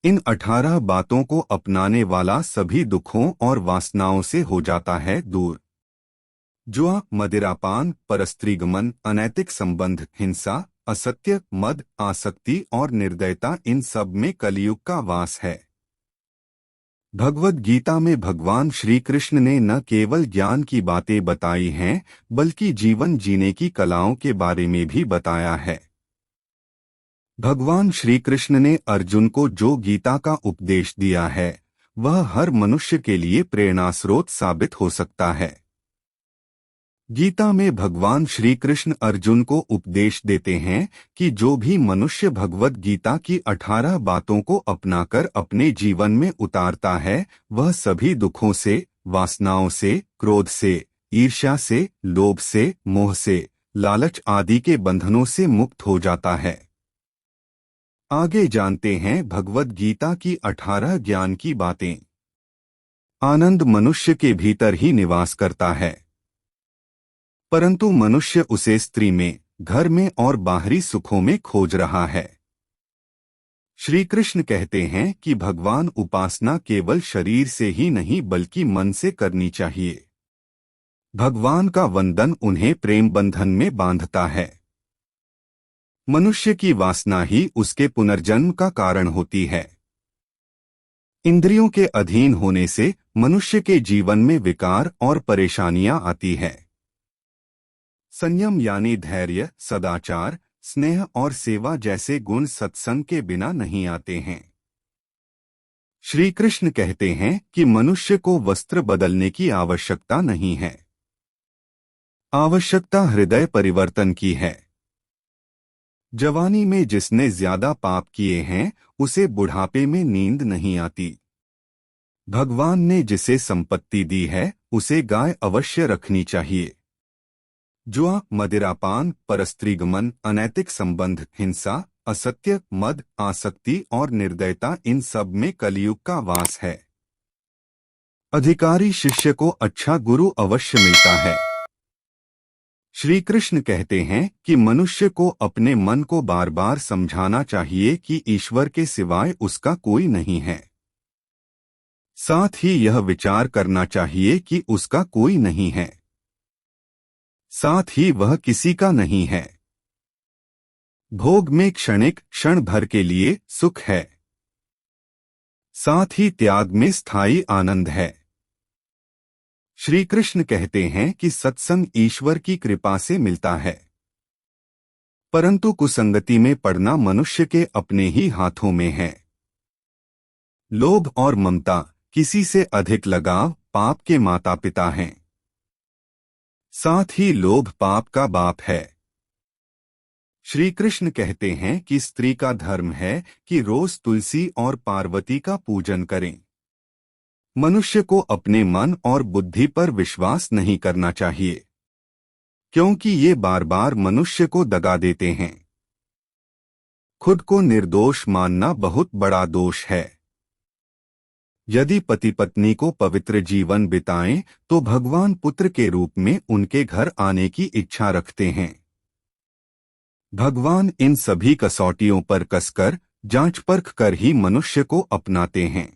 इन 18 बातों को अपनाने वाला सभी दुखों और वासनाओं से हो जाता है दूर। जुआ, मदिरापान, परस्त्रीगमन, अनैतिक संबंध, हिंसा, असत्य, मद, आसक्ति और निर्दयता, इन सब में कलयुग का वास है। भगवद गीता में भगवान श्री कृष्ण ने न केवल ज्ञान की बातें बताई हैं, बल्कि जीवन जीने की कलाओं के बारे में भी बताया है। भगवान श्री कृष्ण ने अर्जुन को जो गीता का उपदेश दिया है, वह हर मनुष्य के लिए प्रेरणास्रोत साबित हो सकता है। गीता में भगवान श्री कृष्ण अर्जुन को उपदेश देते हैं कि जो भी मनुष्य भगवद गीता की 18 बातों को अपनाकर अपने जीवन में उतारता है, वह सभी दुखों से, वासनाओं से, क्रोध से, ईर्ष्या से, लोभ से, मोह से, लालच आदि के बंधनों से मुक्त हो जाता है। आगे जानते हैं भगवद गीता की 18 ज्ञान की बातें। आनंद मनुष्य के भीतर ही निवास करता है, परंतु मनुष्य उसे स्त्री में, घर में और बाहरी सुखों में खोज रहा है। श्री कृष्ण कहते हैं कि भगवान उपासना केवल शरीर से ही नहीं बल्कि मन से करनी चाहिए। भगवान का वंदन उन्हें प्रेम बंधन में बांधता है। मनुष्य की वासना ही उसके पुनर्जन्म का कारण होती है। इंद्रियों के अधीन होने से मनुष्य के जीवन में विकार और परेशानियां आती है। संयम यानी धैर्य, सदाचार, स्नेह और सेवा जैसे गुण सत्संग के बिना नहीं आते हैं। श्री कृष्ण कहते हैं कि मनुष्य को वस्त्र बदलने की आवश्यकता नहीं है, आवश्यकता हृदय परिवर्तन की है। जवानी में जिसने ज्यादा पाप किए हैं, उसे बुढ़ापे में नींद नहीं आती। भगवान ने जिसे संपत्ति दी है, उसे गाय अवश्य रखनी चाहिए। जुआ, मदिरापान, परस्त्रीगमन, अनैतिक संबंध, हिंसा, असत्य, मद, आसक्ति और निर्दयता, इन सब में कलयुग का वास है। अधिकारी शिष्य को अच्छा गुरु अवश्य मिलता है। श्री कृष्ण कहते हैं कि मनुष्य को अपने मन को बार बार समझाना चाहिए कि ईश्वर के सिवाय उसका कोई नहीं है। साथ ही यह विचार करना चाहिए कि उसका कोई नहीं है, साथ ही वह किसी का नहीं है। भोग में क्षणिक, क्षण भर के लिए सुख है, साथ ही त्याग में स्थायी आनंद है। श्री कृष्ण कहते हैं कि सत्संग ईश्वर की कृपा से मिलता है, परंतु कुसंगति में पड़ना मनुष्य के अपने ही हाथों में है। लोभ और ममता, किसी से अधिक लगाव, पाप के माता पिता हैं। साथ ही लोभ पाप का बाप है। श्री कृष्ण कहते हैं कि स्त्री का धर्म है कि रोज तुलसी और पार्वती का पूजन करें। मनुष्य को अपने मन और बुद्धि पर विश्वास नहीं करना चाहिए, क्योंकि ये बार बार मनुष्य को दगा देते हैं। खुद को निर्दोष मानना बहुत बड़ा दोष है। यदि पति पत्नी को पवित्र जीवन बिताएं, तो भगवान पुत्र के रूप में उनके घर आने की इच्छा रखते हैं। भगवान इन सभी कसौटियों पर कसकर, जांच परख कर ही मनुष्य को अपनाते हैं।